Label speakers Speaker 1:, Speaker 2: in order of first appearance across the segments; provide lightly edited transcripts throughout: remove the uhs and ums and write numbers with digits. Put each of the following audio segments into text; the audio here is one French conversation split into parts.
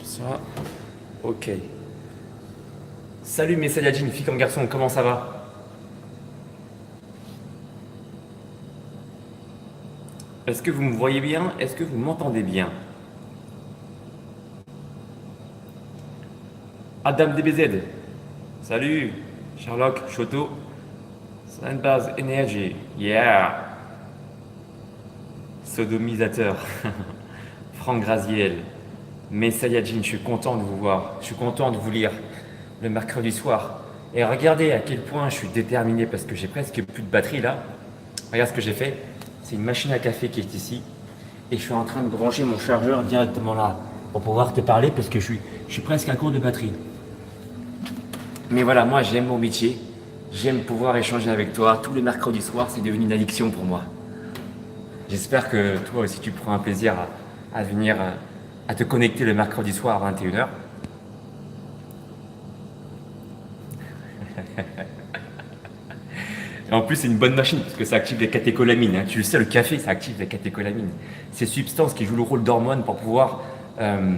Speaker 1: Ça, ok. Salut mes Saiyajin, filles comme garçons, comment ça va? Est-ce que vous me voyez bien? Est-ce que vous m'entendez bien? Adam DBZ, salut. Sherlock, Shoto, Sandbaz Energy, yeah. Sodomisateur, Franck Graziel, mes Saiyajin, je suis content de vous voir, je suis content de vous lire le mercredi soir. Et regardez à quel point je suis déterminé parce que j'ai presque plus de batterie là. Regarde ce que j'ai fait. C'est une machine à café qui est ici. Et je suis en train de brancher mon chargeur directement là pour pouvoir te parler parce que je suis presque à court de batterie. Mais voilà, moi j'aime mon métier. J'aime pouvoir échanger avec toi. Tous les mercredis soirs, c'est devenu une addiction pour moi. J'espère que toi aussi tu prends un plaisir à venir à te connecter le mercredi soir à 21h. Et en plus, c'est une bonne machine parce que ça active les catécholamines, hein. Tu le sais, le café, ça active les catécholamines. Ces substances qui jouent le rôle d'hormones pour pouvoir euh,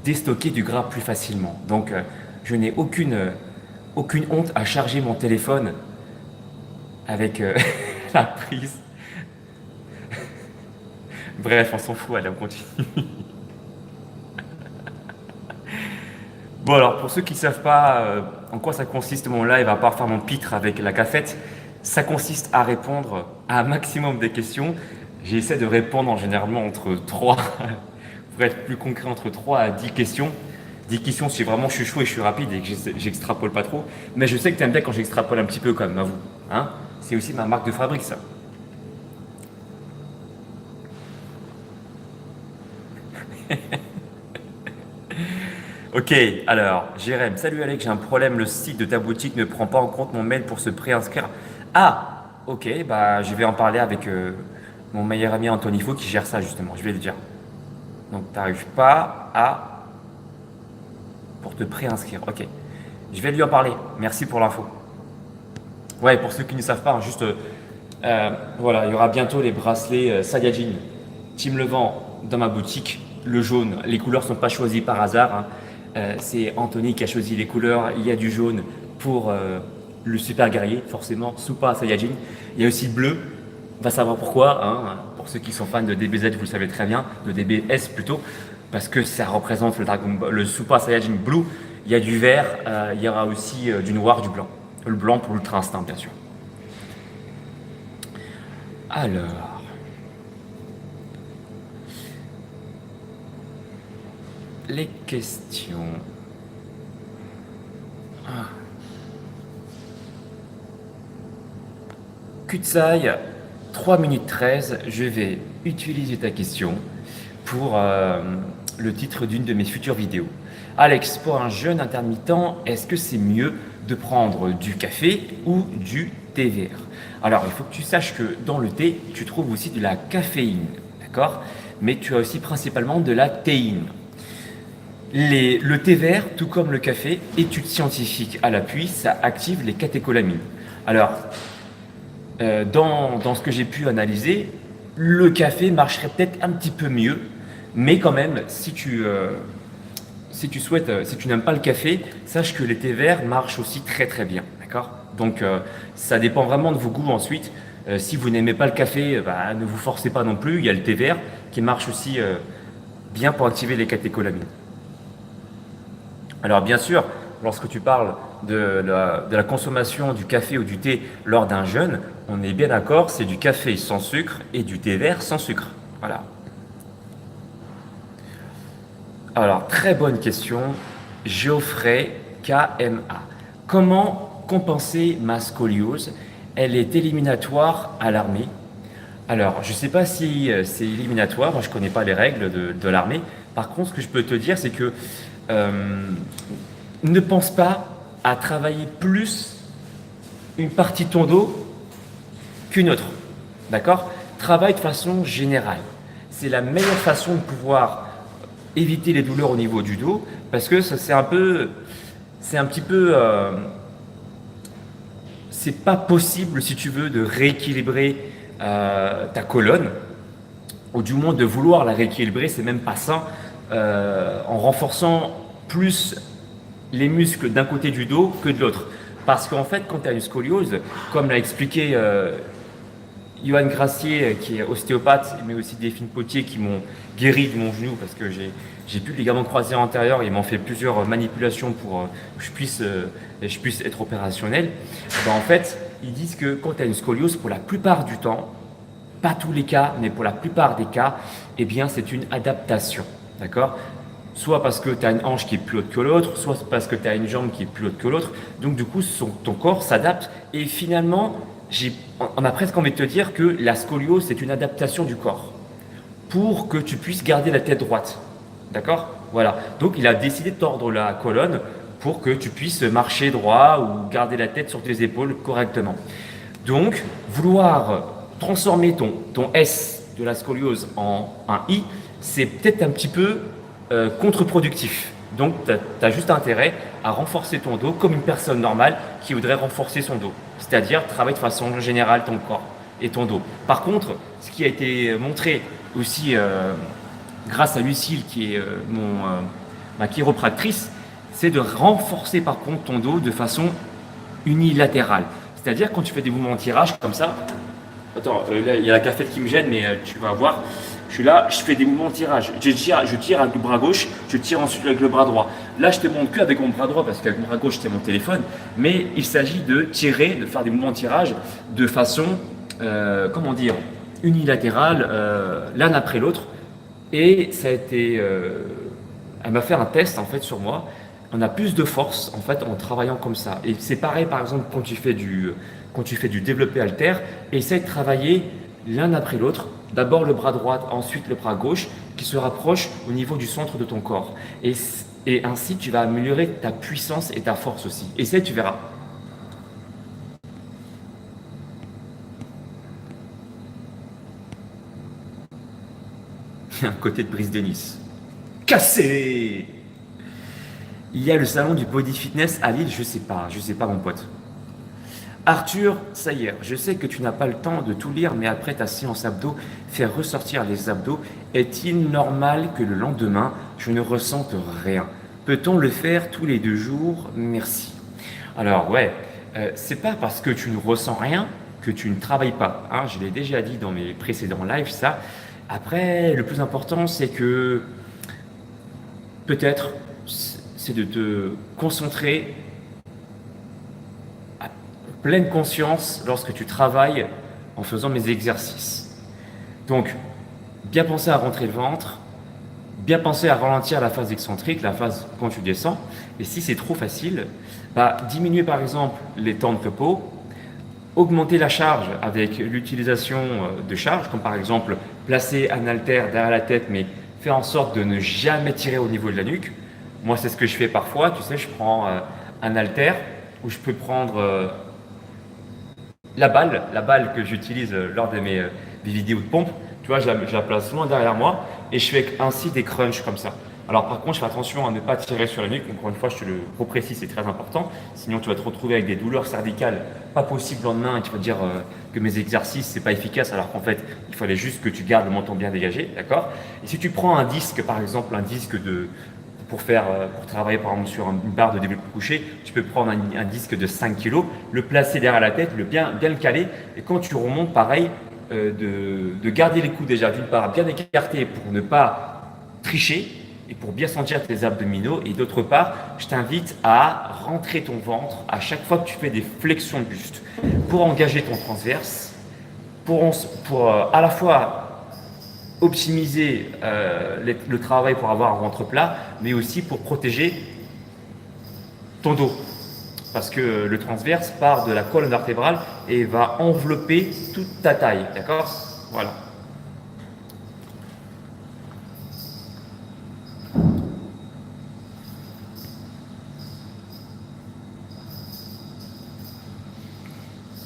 Speaker 1: déstocker du gras plus facilement. Donc, je n'ai aucune honte à charger mon téléphone avec la prise. Bref, on s'en fout, allez, on continue. Bon, alors, pour ceux qui ne savent pas en quoi ça consiste mon live, à part faire mon pitre avec la cafette, ça consiste à répondre à un maximum de questions. J'essaie de répondre en généralement entre 3, pour être plus concret, entre 3 à 10 questions. 10 questions si vraiment je suis chaud et je suis rapide et que j'extrapole pas trop. Mais je sais que tu aimes bien quand j'extrapole un petit peu quand même, avoue. Hein, c'est aussi ma marque de fabrique, ça. Ok, alors, Jérém, salut Alex, j'ai un problème, le site de ta boutique ne prend pas en compte mon mail pour se préinscrire. Ah, ok, bah je vais en parler avec mon meilleur ami Anthony Faux qui gère ça justement, je vais le dire. Donc tu n'arrives pas à pour te préinscrire, ok. Je vais lui en parler, merci pour l'info. Ouais, pour ceux qui ne savent pas, hein, juste, voilà, il y aura bientôt les bracelets Saiyajin, Team Levant dans ma boutique, le jaune, les couleurs ne sont pas choisies par hasard, hein. C'est Anthony qui a choisi les couleurs. Il y a du jaune pour le super guerrier, forcément, Super Saiyajin. Il y a aussi le bleu, on va savoir pourquoi, hein. Pour ceux qui sont fans de DBZ, vous le savez très bien, de DBS plutôt, parce que ça représente le Super Saiyajin Blue. Il y a du vert, il y aura aussi du noir, du blanc. Le blanc pour l'Ultra Instinct, bien sûr. Alors, les questions. Ah. Kutsai, 3 minutes 13, je vais utiliser ta question pour le titre d'une de mes futures vidéos. Alex, pour un jeûne intermittent, est-ce que c'est mieux de prendre du café ou du thé vert? Alors, il faut que tu saches que dans le thé, tu trouves aussi de la caféine, d'accord? Mais tu as aussi principalement de la théine. Le thé vert, tout comme le café, étude scientifique à l'appui, ça active les catécholamines. Alors, dans ce que j'ai pu analyser, le café marcherait peut-être un petit peu mieux, mais quand même, si tu souhaites, si tu n'aimes pas le café, sache que les thés verts marchent aussi très très bien, d'accord? Donc ça dépend vraiment de vos goûts ensuite. Si vous n'aimez pas le café, bah, ne vous forcez pas non plus. Il y a le thé vert qui marche aussi bien pour activer les catécholamines. Alors bien sûr, lorsque tu parles de la consommation du café ou du thé lors d'un jeûne, on est bien d'accord, c'est du café sans sucre et du thé vert sans sucre. Voilà. Alors, très bonne question. Geoffrey KMA. Comment compenser ma scoliose? Elle est éliminatoire à l'armée. Alors, je ne sais pas si c'est éliminatoire, moi je ne connais pas les règles de l'armée. Par contre, ce que je peux te dire, c'est que euh, ne pense pas à travailler plus une partie de ton dos qu'une autre. D'accord? Travaille de façon générale. C'est la meilleure façon de pouvoir éviter les douleurs au niveau du dos parce que ça, c'est un petit peu, c'est pas possible si tu veux de rééquilibrer ta colonne ou du moins de vouloir la rééquilibrer, c'est même pas sain, en renforçant plus les muscles d'un côté du dos que de l'autre. Parce qu'en fait, quand tu as une scoliose, comme l'a expliqué Johan Gracier, qui est ostéopathe, mais aussi Delphine Potier, qui m'ont guéri de mon genou parce que j'ai plus de ligaments croisés antérieurs. Ils m'ont fait plusieurs manipulations pour que je puisse être opérationnel. Ben, en fait, ils disent que quand tu as une scoliose, pour la plupart du temps, pas tous les cas, mais pour la plupart des cas, eh bien, c'est une adaptation. D'accord? Soit parce que tu as une hanche qui est plus haute que l'autre, soit parce que tu as une jambe qui est plus haute que l'autre. Donc, du coup, ton corps s'adapte. Et finalement, on a presque envie de te dire que la scoliose, c'est une adaptation du corps pour que tu puisses garder la tête droite. D'accord? Voilà. Donc, il a décidé de tordre la colonne pour que tu puisses marcher droit ou garder la tête sur tes épaules correctement. Donc, vouloir transformer ton S de la scoliose en un I, c'est peut-être un petit peu contre-productif. Donc, tu as juste intérêt à renforcer ton dos comme une personne normale qui voudrait renforcer son dos. C'est-à-dire travailler de façon générale ton corps et ton dos. Par contre, ce qui a été montré aussi grâce à Lucille, qui est ma chiropractrice, c'est de renforcer par contre ton dos de façon unilatérale. C'est-à-dire quand tu fais des mouvements de tirage comme ça, attends, là il y a la cafette qui me gêne, mais tu vas voir, je suis là, je fais des mouvements de tirage. Je tire avec le bras gauche, je tire ensuite avec le bras droit. Là, je te montre qu'avec mon bras droit, parce qu'avec mon bras gauche, c'est mon téléphone, mais il s'agit de tirer, de faire des mouvements de tirage de façon, comment dire, unilatérale, l'un après l'autre. Et ça a été, elle m'a fait un test en fait sur moi. On a plus de force en fait en travaillant comme ça. Et c'est pareil par exemple quand tu fais du développé haltère, essaie de travailler l'un après l'autre. D'abord le bras droit, ensuite le bras gauche, qui se rapproche au niveau du centre de ton corps. Et ainsi tu vas améliorer ta puissance et ta force aussi. Essaie, tu verras. Un côté de Brise de Nice. Cassé! Il y a le salon du body fitness à Lille, je sais pas mon pote. Arthur Sayer, je sais que tu n'as pas le temps de tout lire, mais après ta séance abdos, faire ressortir les abdos, est-il normal que le lendemain, je ne ressente rien? Peut-on le faire tous les 2 jours? Merci. Alors ouais, c'est pas parce que tu ne ressens rien que tu ne travailles pas. Hein, je l'ai déjà dit dans mes précédents lives, ça. Après, le plus important, c'est que peut-être, c'est de te concentrer à pleine conscience lorsque tu travailles en faisant mes exercices. Donc, bien penser à rentrer le ventre, bien penser à ralentir la phase excentrique, la phase quand tu descends. Et si c'est trop facile, bah, diminuer par exemple les temps de repos, augmenter la charge avec l'utilisation de charges, comme par exemple placer un haltère derrière la tête, mais faire en sorte de ne jamais tirer au niveau de la nuque. Moi, c'est ce que je fais parfois. Tu sais, je prends un haltère où je peux prendre la balle que j'utilise lors de des vidéos de pompe. Tu vois, je la place loin derrière moi et je fais ainsi des crunchs comme ça. Alors par contre, je fais attention à ne pas tirer sur la nuque. Encore une fois, je te le reprécise, c'est très important. Sinon, tu vas te retrouver avec des douleurs cervicales pas possibles le lendemain et tu vas te dire que mes exercices, c'est pas efficace alors qu'en fait, il fallait juste que tu gardes le menton bien dégagé, d'accord? Et si tu prends un disque, par exemple, un disque pour travailler par exemple sur une barre de développé couché, tu peux prendre un disque de 5 kg, le placer derrière la tête, bien le caler, et quand tu remontes, pareil, de garder les coudes déjà, d'une part bien écartés pour ne pas tricher, et pour bien sentir tes abdominaux, et d'autre part, je t'invite à rentrer ton ventre à chaque fois que tu fais des flexions de buste, pour engager ton transverse, pour à la fois optimiser le travail pour avoir un ventre plat, mais aussi pour protéger ton dos. Parce que le transverse part de la colonne vertébrale et va envelopper toute ta taille. D'accord? Voilà.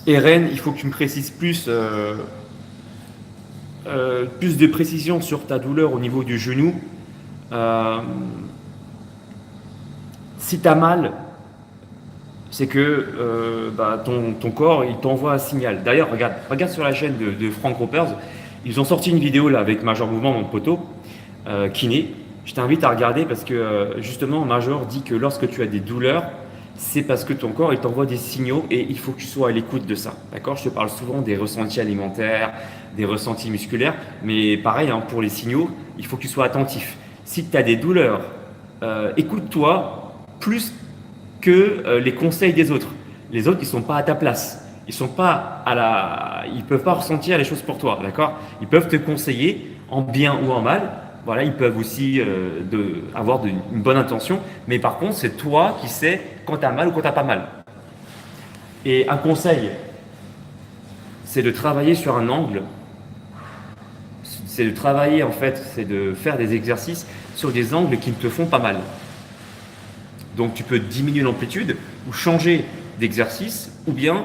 Speaker 1: Et Ren, il faut que tu me précises plus de précision sur ta douleur au niveau du genou. Si tu as mal, c'est que ton corps il t'envoie un signal. D'ailleurs, regarde sur la chaîne de Frank Ropers, Ils ont sorti une vidéo là avec Major Mouvement, mon poteau, kiné. Je t'invite à regarder parce que justement, Major dit que lorsque tu as des douleurs, c'est parce que ton corps il t'envoie des signaux et il faut que tu sois à l'écoute de ça. D'accord? Je te parle souvent des ressentis alimentaires, des ressentis musculaires, mais pareil, hein, pour les signaux, il faut que tu sois attentif. Si tu as des douleurs, écoute-toi plus que les conseils des autres. Les autres, ils sont pas à ta place. Ils peuvent pas ressentir les choses pour toi, d'accord? Ils peuvent te conseiller en bien ou en mal. Voilà, ils peuvent aussi avoir une bonne intention, mais par contre, c'est toi qui sais quand tu as mal ou quand tu n'as pas mal. Et un conseil, c'est de travailler sur un angle, c'est de travailler en fait, c'est de faire des exercices sur des angles qui ne te font pas mal. Donc tu peux diminuer l'amplitude ou changer d'exercice ou bien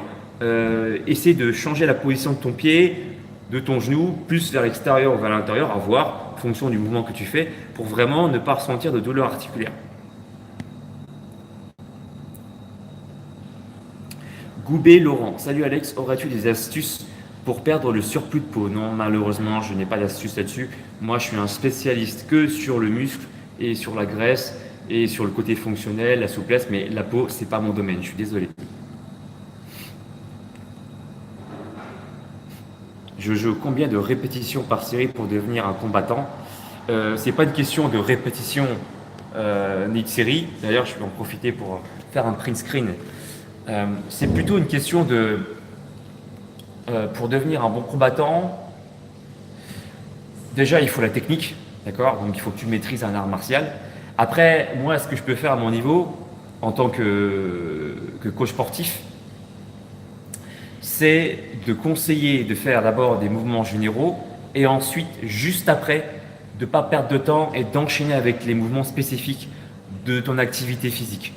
Speaker 1: essayer de changer la position de ton pied, de ton genou, plus vers l'extérieur ou vers l'intérieur, à voir en fonction du mouvement que tu fais pour vraiment ne pas ressentir de douleur articulaire. Goubet Laurent, salut Alex, aurais-tu des astuces pour perdre le surplus de peau? Non, malheureusement, je n'ai pas d'astuces là-dessus. Moi, je suis un spécialiste que sur le muscle et sur la graisse et sur le côté fonctionnel, la souplesse, mais la peau, c'est pas mon domaine, je suis désolé. Je joue combien de répétitions par série pour devenir un combattant? C'est pas une question de répétition ni de série. D'ailleurs, je vais en profiter pour faire un print screen. C'est plutôt une question de pour devenir un bon combattant. Déjà, il faut la technique, d'accord? Donc, il faut que tu maîtrises un art martial. Après, moi, ce que je peux faire à mon niveau, en tant que coach sportif, c'est de conseiller de faire d'abord des mouvements généraux et ensuite, juste après, de ne pas perdre de temps et d'enchaîner avec les mouvements spécifiques de ton activité physique.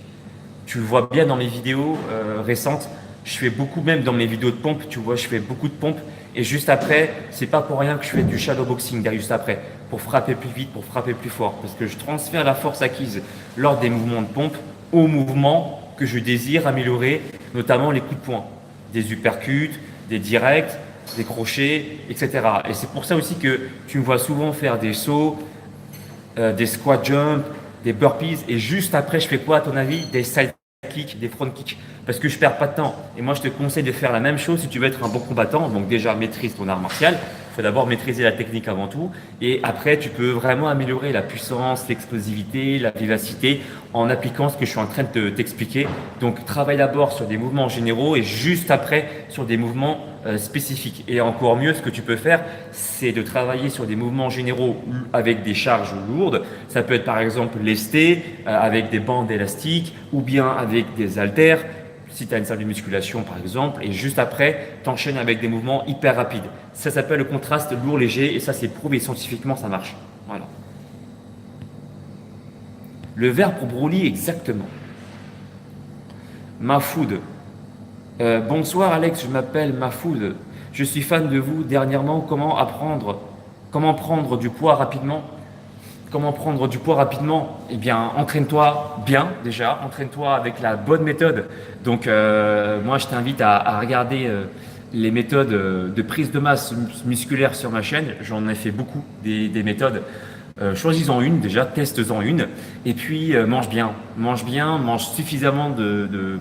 Speaker 1: Tu le vois bien dans mes vidéos récentes, je fais beaucoup, même dans mes vidéos de pompe, tu vois, je fais beaucoup de pompes et juste après, c'est pas pour rien que je fais du shadowboxing juste après, pour frapper plus vite, pour frapper plus fort, parce que je transfère la force acquise lors des mouvements de pompe aux mouvements que je désire améliorer, notamment les coups de poing, des uppercuts, des directs, des crochets, etc. Et c'est pour ça aussi que tu me vois souvent faire des sauts, des squat jumps, des burpees, et juste après, je fais quoi à ton avis? Des side kicks, des front kicks, parce que je perds pas de temps. Et moi, je te conseille de faire la même chose si tu veux être un bon combattant. Donc déjà, maîtrise ton art martial. Il faut d'abord maîtriser la technique avant tout, et après, tu peux vraiment améliorer la puissance, l'explosivité, la vivacité en appliquant ce que je suis en train de t'expliquer. Donc, travaille d'abord sur des mouvements généraux et juste après sur des mouvements spécifiques. Et encore mieux, ce que tu peux faire, c'est de travailler sur des mouvements généraux avec des charges lourdes. Ça peut être par exemple lesté avec des bandes élastiques ou bien avec des haltères, si tu as une salle de musculation par exemple, et juste après, tu enchaînes avec des mouvements hyper rapides. Ça s'appelle le contraste lourd-léger et ça c'est prouvé scientifiquement, ça marche. Voilà. Le verbe pour Broly, exactement. Mafoud. Bonsoir Alex, je m'appelle Mafoud. Je suis fan de vous. Dernièrement, comment prendre du poids rapidement? Comment prendre du poids rapidement? Eh bien, entraîne-toi bien déjà, entraîne-toi avec la bonne méthode. Donc, moi, je t'invite à regarder les méthodes de prise de masse musculaire sur ma chaîne. J'en ai fait beaucoup des méthodes. Choisis-en une déjà, teste-en une, et puis mange bien, mange suffisamment de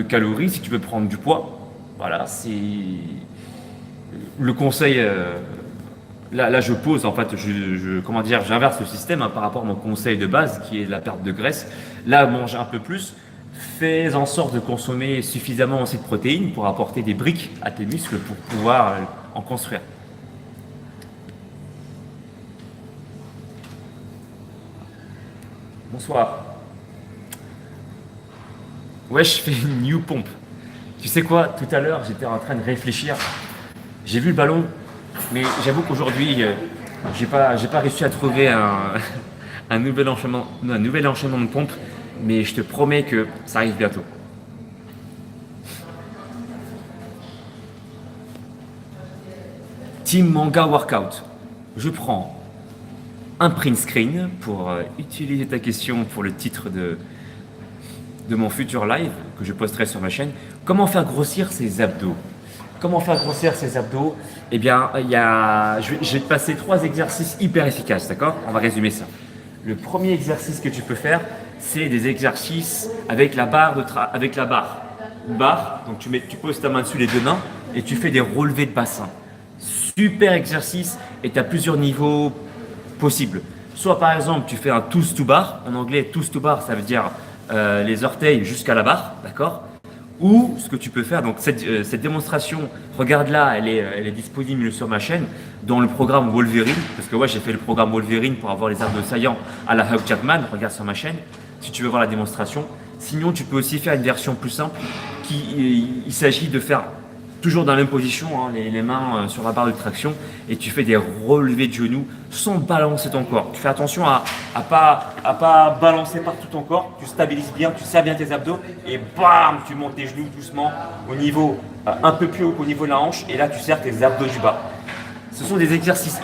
Speaker 1: calories si tu veux prendre du poids. Voilà, c'est le conseil. Là, je pose, en fait, comment dire, j'inverse le système par rapport à mon conseil de base qui est la perte de graisse. Là, mange un peu plus, fais en sorte de consommer suffisamment aussi de protéines pour apporter des briques à tes muscles pour pouvoir en construire. Bonsoir. Ouais, je fais une new pompe. Tu sais quoi, tout à l'heure, j'étais en train de réfléchir. J'ai vu le ballon, mais j'avoue qu'aujourd'hui, j'ai pas réussi à trouver un nouvel enchaînement de pompe, mais je te promets que ça arrive bientôt. Team Manga Workout. Je prends un print screen pour utiliser ta question pour le titre de mon futur live que je posterai sur ma chaîne. Comment faire grossir ses abdos? Comment faire grossir ses abdos? Eh bien, je vais te passer 3 exercices hyper efficaces, d'accord? On va résumer ça. Le premier exercice que tu peux faire, c'est des exercices avec la barre. Avec la barre. Une barre, donc tu poses ta main dessus les deux mains et tu fais des relevés de bassin. Super exercice et tu as plusieurs niveaux possibles. Soit par exemple, tu fais un toes to bar. En anglais, toes to bar, ça veut dire les orteils jusqu'à la barre, d'accord? Ou ce que tu peux faire, donc cette démonstration, regarde-la, elle est disponible sur ma chaîne, dans le programme Wolverine, parce que ouais, j'ai fait le programme Wolverine pour avoir les abdos saillants à la Hugh Jackman, regarde sur ma chaîne, si tu veux voir la démonstration. Sinon, tu peux aussi faire une version plus simple, il s'agit de faire toujours dans la même position, hein, les mains sur la barre de traction, et tu fais des relevés de genoux sans balancer ton corps. Tu fais attention à pas balancer partout ton corps, tu stabilises bien, tu serres bien tes abdos, et bam, tu montes tes genoux doucement au niveau, un peu plus haut qu'au niveau de la hanche, et là tu serres tes abdos du bas. Ce sont des exercices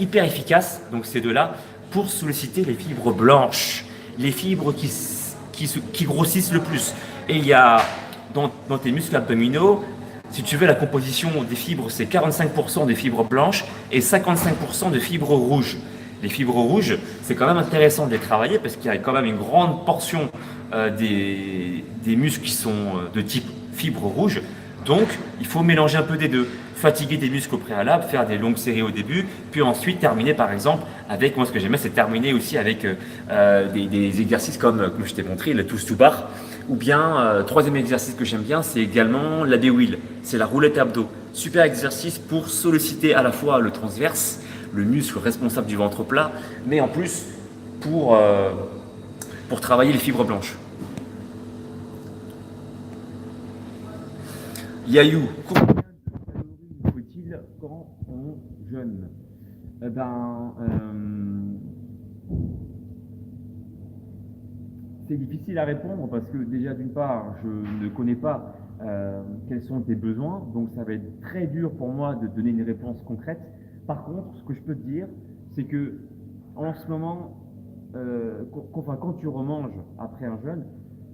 Speaker 1: hyper efficaces, donc ces deux-là, pour solliciter les fibres blanches, les fibres qui grossissent le plus. Et il y a dans tes muscles abdominaux, si tu veux, la composition des fibres, c'est 45% de fibres blanches et 55% de fibres rouges. Les fibres rouges, c'est quand même intéressant de les travailler parce qu'il y a quand même une grande portion des muscles qui sont de type fibres rouges. Donc, il faut mélanger un peu des deux. Fatiguer des muscles au préalable, faire des longues séries au début, puis ensuite terminer par exemple avec, moi ce que j'aimais, c'est terminer aussi avec des exercices comme je t'ai montré, le twist to bar. Ou bien, troisième exercice que j'aime bien, c'est également la B-wheel, c'est la roulette abdos. Super exercice pour solliciter à la fois le transverse, le muscle responsable du ventre plat, mais en plus pour travailler les fibres blanches. Yayou, combien de calories faut-il quand on jeûne? Eh ben, c'est difficile à répondre parce que déjà d'une part, je ne connais pas quels sont tes besoins, donc ça va être très dur pour moi de donner une réponse concrète. Par contre, ce que je peux te dire, c'est que en ce moment, quand tu remanges après un jeûne,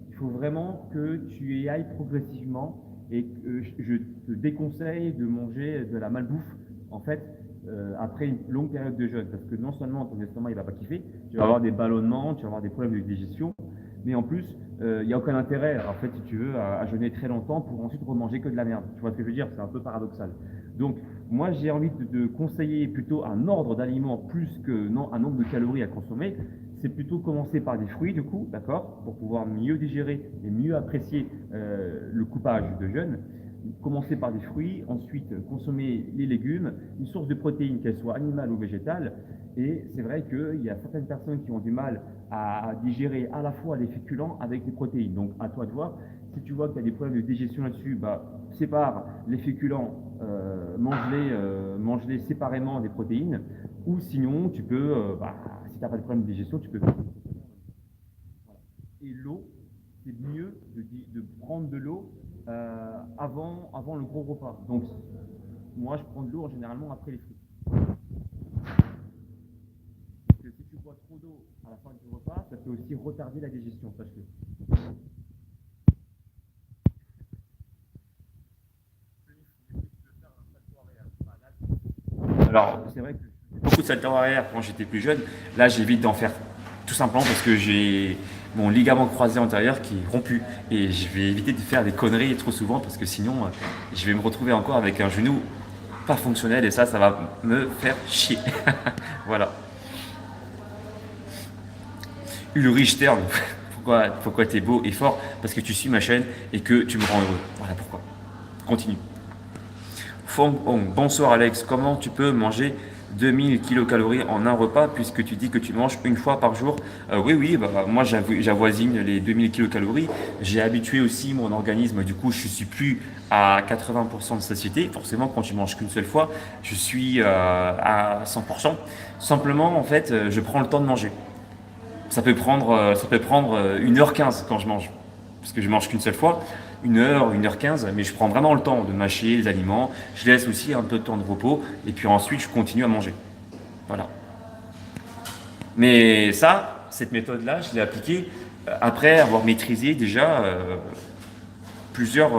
Speaker 1: il faut vraiment que tu y ailles progressivement et que je te déconseille de manger de la malbouffe en fait après une longue période de jeûne parce que non seulement ton estomac il va pas kiffer, tu vas avoir des ballonnements, tu vas avoir des problèmes de digestion, mais en plus il n'y a aucun intérêt en fait si tu veux à jeûner très longtemps pour ensuite remanger que de la merde. Tu vois ce que je veux dire? C'est un peu paradoxal. Donc moi j'ai envie de conseiller plutôt un ordre d'aliments plus que non, un nombre de calories à consommer. C'est plutôt commencer par des fruits, du coup, d'accord, pour pouvoir mieux digérer et mieux apprécier le coupage de jeûne. Commencer par des fruits, ensuite consommer les légumes, une source de protéines, qu'elle soit animale ou végétale. Et c'est vrai qu'il y a certaines personnes qui ont du mal à digérer à la fois les féculents avec les protéines. Donc à toi de voir. Si tu vois que tu as des problèmes de digestion là-dessus, bah, sépare les féculents, mange-les séparément des protéines. Ou sinon, tu peux, si tu n'as pas de problème de digestion, tu peux. Voilà. Et l'eau, c'est mieux de prendre de l'eau avant le gros repas. Donc, moi, je prends de l'eau généralement après les fruits. Parce que si tu bois trop d'eau à la fin du repas, ça peut aussi retarder la digestion, sache-le. Alors, c'est vrai que je fais beaucoup de salto arrière quand j'étais plus jeune. Là, j'évite d'en faire tout simplement parce que j'ai mon ligament croisé antérieur qui est rompu et je vais éviter de faire des conneries trop souvent parce que sinon, je vais me retrouver encore avec un genou pas fonctionnel et ça va me faire chier. Voilà. Ulrich Stern, pourquoi tu es beau et fort? Parce que tu suis ma chaîne et que tu me rends heureux. Voilà pourquoi. Continue. Fong Hong, bonsoir Alex, comment tu peux manger 2000 kilocalories en un repas puisque tu dis que tu manges une fois par jour? Oui, bah, moi j'avoisine les 2000 kilocalories. J'ai habitué aussi mon organisme, du coup je suis plus à 80% de satiété. Forcément, quand tu manges qu'une seule fois, je suis à 100%. Simplement, en fait, je prends le temps de manger. Ça peut prendre 1h15 quand je mange, parce que je mange qu'une seule fois, 1h, 1h15, mais je prends vraiment le temps de mâcher les aliments, je laisse aussi un peu de temps de repos, et puis ensuite je continue à manger. Voilà. Mais ça, cette méthode-là, je l'ai appliquée après avoir maîtrisé déjà plusieurs,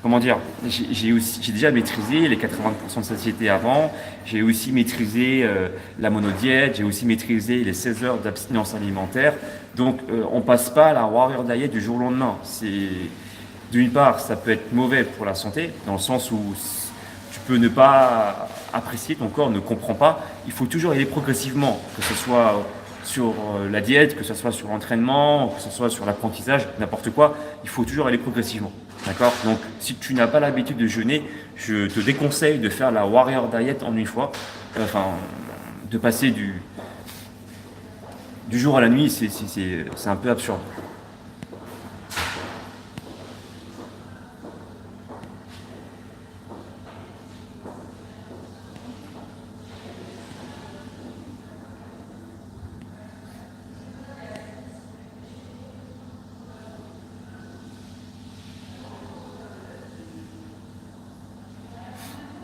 Speaker 1: comment dire, j'ai déjà maîtrisé les 80% de satiété avant, j'ai aussi maîtrisé la monodiète, j'ai aussi maîtrisé les 16 heures d'abstinence alimentaire. Donc on passe pas à la warrior diet du jour au lendemain. D'une part, ça peut être mauvais pour la santé, dans le sens où tu peux ne pas apprécier, ton corps ne comprend pas. Il faut toujours y aller progressivement, que ce soit sur la diète, que ce soit sur l'entraînement, que ce soit sur l'apprentissage, n'importe quoi, il faut toujours aller progressivement. D'accord? Donc, si tu n'as pas l'habitude de jeûner, je te déconseille de faire la warrior diet en une fois. Enfin, de passer du jour à la nuit, c'est un peu absurde.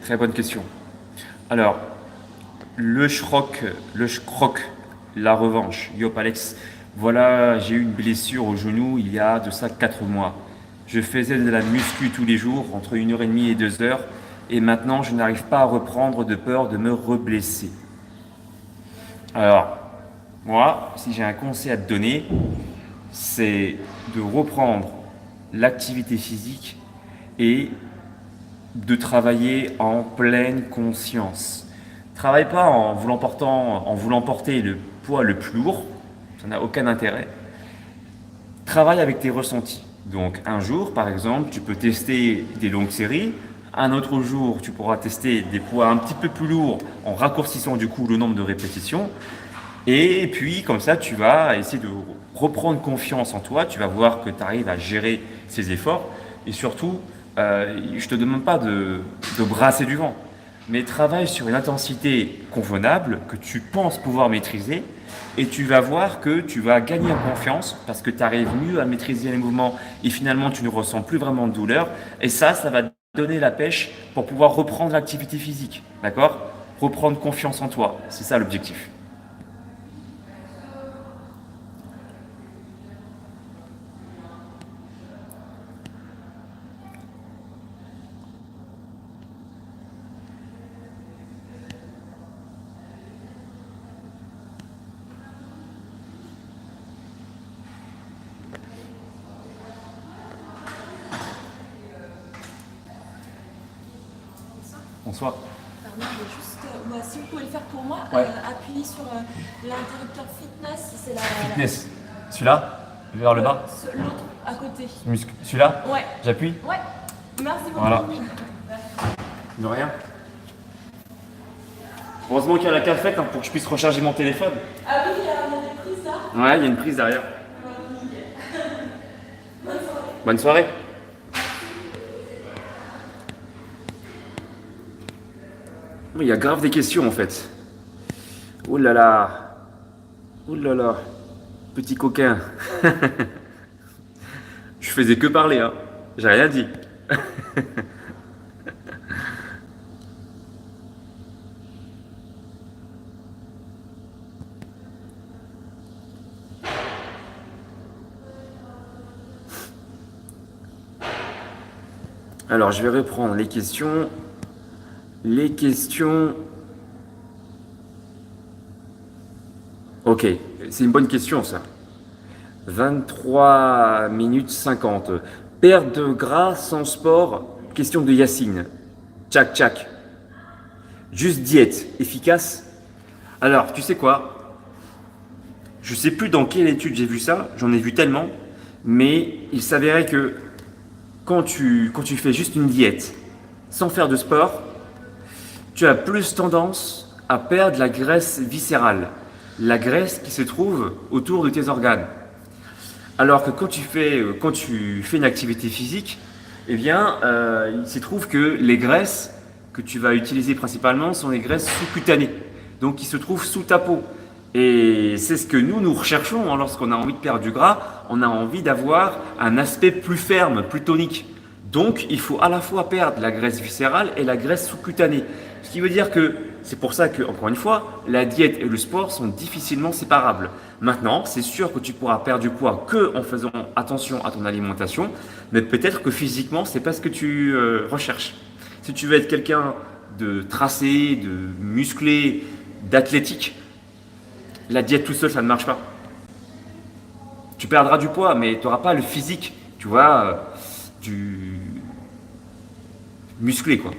Speaker 1: Très bonne question. Alors, le schrock, la revanche, Yop Alex. Voilà, j'ai eu une blessure au genou il y a de ça 4 mois. Je faisais de la muscu tous les jours, entre 1 heure et demie et 2 heures, et maintenant je n'arrive pas à reprendre de peur de me reblesser. Alors, moi, si j'ai un conseil à te donner, c'est de reprendre l'activité physique et de travailler en pleine conscience. Travaille pas en voulant porter le poids le plus lourd, ça n'a aucun intérêt. Travaille avec tes ressentis. Donc un jour, par exemple, tu peux tester des longues séries. Un autre jour, tu pourras tester des poids un petit peu plus lourds en raccourcissant du coup le nombre de répétitions. Et puis comme ça, tu vas essayer de reprendre confiance en toi. Tu vas voir que tu arrives à gérer ces efforts. Et surtout, je ne te demande pas de brasser du vent, mais travaille sur une intensité convenable que tu penses pouvoir maîtriser et tu vas voir que tu vas gagner en confiance parce que tu arrives mieux à maîtriser les mouvements et finalement tu ne ressens plus vraiment de douleur et ça va te donner la pêche pour pouvoir reprendre l'activité physique, d'accord? Reprendre confiance en toi, c'est ça l'objectif. Bonsoir.
Speaker 2: Pardon, je vais juste, si vous pouvez le faire pour moi,
Speaker 1: Ouais.
Speaker 2: appuyer sur l'interrupteur fitness, c'est la...
Speaker 1: Fitness, celui-là, vers le bas,
Speaker 2: L'autre à côté.
Speaker 1: celui-là,
Speaker 2: Ouais.
Speaker 1: j'appuie,
Speaker 2: Ouais. Merci beaucoup.
Speaker 1: Voilà. de rien. Heureusement qu'il y a la cafette pour que je puisse recharger mon téléphone.
Speaker 2: Ah oui, il y a des prises là.
Speaker 1: Ouais, il y a une prise derrière. Bonne soirée. Il y a grave des questions en fait. Oh là là. Oh là là. Petit coquin. Je faisais que parler, hein. J'ai rien dit. Alors, je vais reprendre les questions. Les questions. Ok, c'est une bonne question ça. 23 minutes 50. Perte de gras sans sport. Question de Yacine. Tchac tchac. Juste diète. Efficace? Alors, tu sais quoi? Je sais plus dans quelle étude j'ai vu ça. J'en ai vu tellement. Mais il s'avérait que quand tu fais juste une diète sans faire de sport, tu as plus tendance à perdre la graisse viscérale, la graisse qui se trouve autour de tes organes. Alors que quand tu fais une activité physique, eh bien, il se trouve que les graisses que tu vas utiliser principalement sont les graisses sous-cutanées, donc qui se trouvent sous ta peau. Et c'est ce que nous recherchons, hein, lorsqu'on a envie de perdre du gras, on a envie d'avoir un aspect plus ferme, plus tonique. Donc, il faut à la fois perdre la graisse viscérale et la graisse sous-cutanée. Ce qui veut dire que c'est pour ça que, encore une fois, la diète et le sport sont difficilement séparables. Maintenant, c'est sûr que tu pourras perdre du poids que en faisant attention à ton alimentation, mais peut-être que physiquement, c'est pas ce que tu recherches. Si tu veux être quelqu'un de tracé, de musclé, d'athlétique, la diète tout seul, ça ne marche pas. Tu perdras du poids, mais tu n'auras pas le physique, tu vois, du musclé, quoi.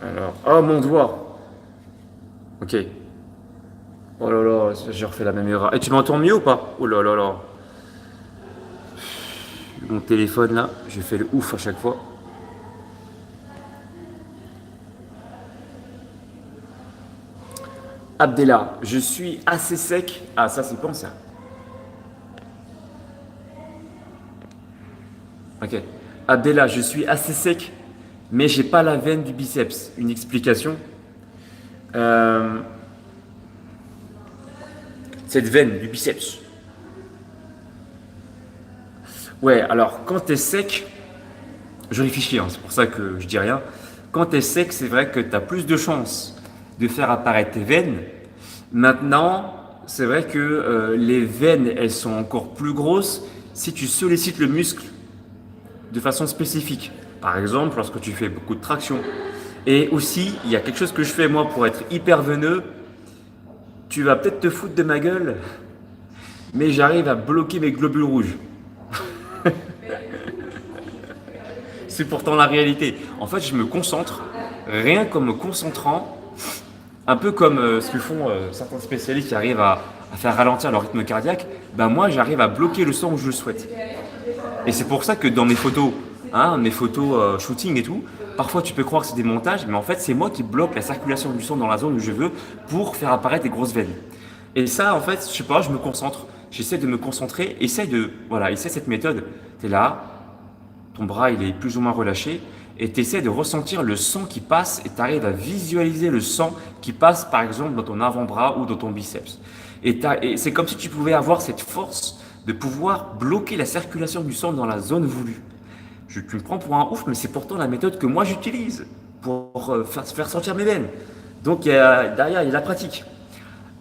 Speaker 1: Alors, oh mon doigt. Ok. Oh là là, j'ai refait la même erreur. Et tu m'entends mieux ou pas? Oh là là là. Mon téléphone là, je fais le ouf à chaque fois. Abdella, je suis assez sec. Ah, ça c'est quand ça? Ok. Abdella, je suis assez sec, mais j'ai pas la veine du biceps. Une explication? Euh, cette veine du biceps. Ouais, alors quand t'es sec, je réfléchis, hein, c'est pour ça que je dis rien. Quand t'es sec, c'est vrai que t'as plus de chances de faire apparaître tes veines. Maintenant, c'est vrai que les veines, elles sont encore plus grosses si tu sollicites le muscle de façon spécifique. Par exemple, lorsque tu fais beaucoup de traction. Et aussi, il y a quelque chose que je fais moi pour être hyper veineux. Tu vas peut-être te foutre de ma gueule, mais j'arrive à bloquer mes globules rouges. C'est pourtant la réalité. En fait, je me concentre, rien qu'en me concentrant, un peu comme ce que font certains spécialistes qui arrivent à faire ralentir leur rythme cardiaque, ben moi j'arrive à bloquer le sang où je le souhaite. Et c'est pour ça que dans mes photos, hein, mes photos shooting et tout, parfois tu peux croire que c'est des montages, mais en fait c'est moi qui bloque la circulation du sang dans la zone où je veux pour faire apparaître des grosses veines. Et ça, en fait, je sais pas, je me concentre, j'essaie de me concentrer, essaie cette méthode. Tu es là, ton bras il est plus ou moins relâché, et tu essaies de ressentir le sang qui passe, et tu arrives à visualiser le sang qui passe par exemple dans ton avant-bras ou dans ton biceps. Et c'est comme si tu pouvais avoir cette force de pouvoir bloquer la circulation du sang dans la zone voulue. Tu me prends pour un ouf, mais c'est pourtant la méthode que moi j'utilise pour faire sortir mes veines. Donc derrière, il y a la pratique.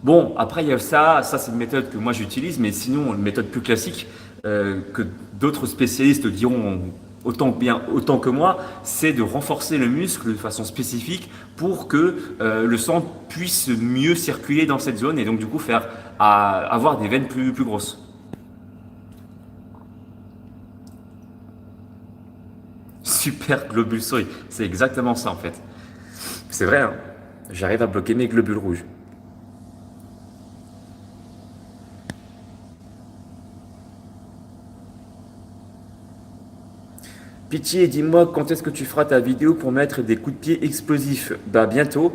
Speaker 1: Bon, après, il y a ça c'est une méthode que moi j'utilise, mais sinon, une méthode plus classique que d'autres spécialistes diront autant que moi, c'est de renforcer le muscle de façon spécifique pour que le sang puisse mieux circuler dans cette zone et donc du coup faire avoir des veines plus grosses. Super globule souris, c'est exactement ça en fait. C'est vrai, hein, j'arrive à bloquer mes globules rouges. Pitié, dis-moi quand est-ce que tu feras ta vidéo pour mettre des coups de pied explosifs? Bah bientôt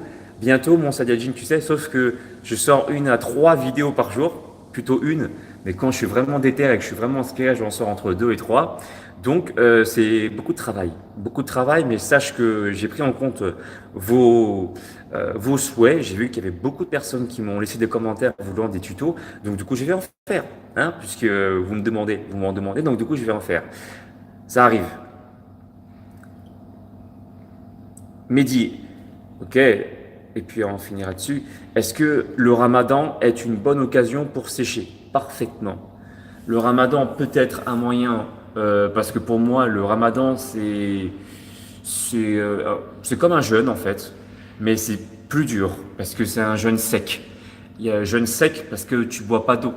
Speaker 1: mon Saiyajin, tu sais, sauf que je sors 1 à 3 vidéos par jour, plutôt une, mais quand je suis vraiment déter et que je suis vraiment inspiré, j'en sors entre 2 et 3. Donc c'est beaucoup de travail, mais sache que j'ai pris en compte vos souhaits. J'ai vu qu'il y avait beaucoup de personnes qui m'ont laissé des commentaires voulant des tutos, donc du coup je vais en faire, hein, puisque vous m'en demandez, donc du coup je vais en faire. Ça arrive. Mehdi, ok, et puis on finira dessus. Est-ce que le ramadan est une bonne occasion pour sécher? Parfaitement. Le ramadan peut être un moyen, parce que pour moi, le ramadan, c'est comme un jeûne en fait, mais c'est plus dur, parce que c'est un jeûne sec. Il y a un jeûne sec parce que tu bois pas d'eau.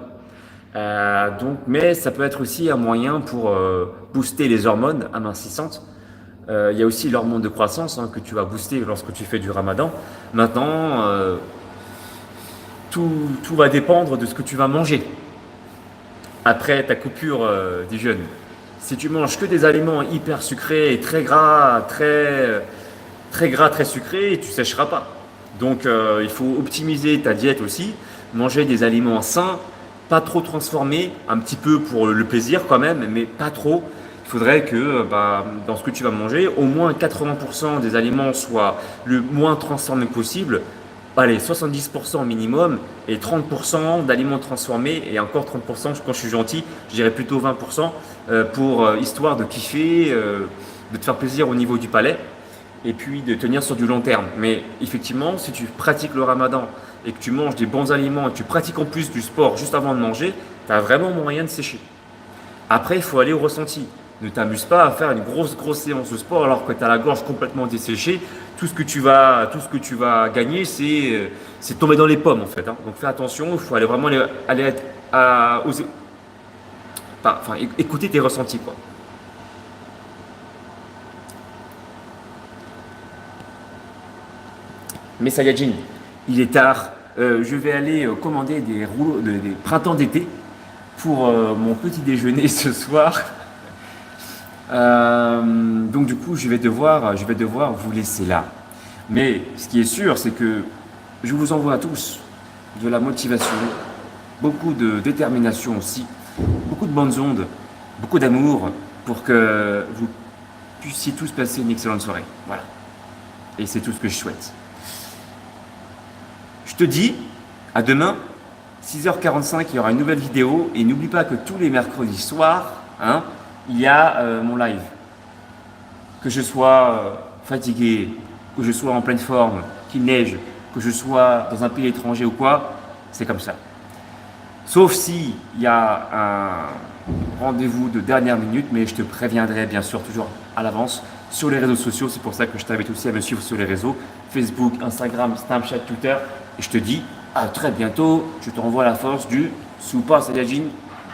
Speaker 1: Mais ça peut être aussi un moyen pour booster les hormones amincissantes. Il y a aussi l'hormone de croissance hein, que tu vas booster lorsque tu fais du ramadan. Maintenant, tout va dépendre de ce que tu vas manger après ta coupure du jeûne. Si tu manges que des aliments hyper sucrés et très gras, très très gras, très sucré et tu sécheras pas. Donc il faut optimiser ta diète aussi, manger des aliments sains, pas trop transformés, un petit peu pour le plaisir quand même, mais pas trop. Il faudrait que dans ce que tu vas manger, au moins 80% des aliments soient le moins transformés possible. Allez, 70% minimum et 30% d'aliments transformés et encore 30%, quand je suis gentil, je dirais plutôt 20% pour histoire de kiffer, de te faire plaisir au niveau du palais et puis de tenir sur du long terme. Mais effectivement, si tu pratiques le ramadan et que tu manges des bons aliments et que tu pratiques en plus du sport juste avant de manger, tu as vraiment moyen de sécher. Après, il faut aller au ressenti. Ne t'amuse pas à faire une grosse séance de sport alors que tu as la gorge complètement desséchée. Tout ce que tu vas gagner, c'est tomber dans les pommes en fait. Hein. Donc fais attention, il faut aller vraiment écouter tes ressentis, quoi. Mais Sayajin, il est tard. Je vais aller commander des rouleaux, des printemps d'été pour mon petit déjeuner ce soir. Donc du coup, je vais devoir vous laisser là. Mais ce qui est sûr, c'est que je vous envoie à tous de la motivation, beaucoup de détermination aussi, beaucoup de bonnes ondes, beaucoup d'amour pour que vous puissiez tous passer une excellente soirée. Voilà. Et c'est tout ce que je souhaite. Je te dis à demain, 6h45, il y aura une nouvelle vidéo. Et n'oublie pas que tous les mercredis soirs, hein, il y a mon live. Que je sois fatigué, que je sois en pleine forme, qu'il neige, que je sois dans un pays étranger ou quoi, c'est comme ça. Sauf si il y a un rendez-vous de dernière minute, mais je te préviendrai bien sûr toujours à l'avance sur les réseaux sociaux. C'est pour ça que je t'invite aussi à me suivre sur les réseaux Facebook, Instagram, Snapchat, Twitter. Et je te dis à très bientôt. Je te renvoie la force du Super Saiyajin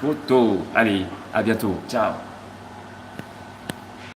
Speaker 1: Goto. Allez, à bientôt. Ciao.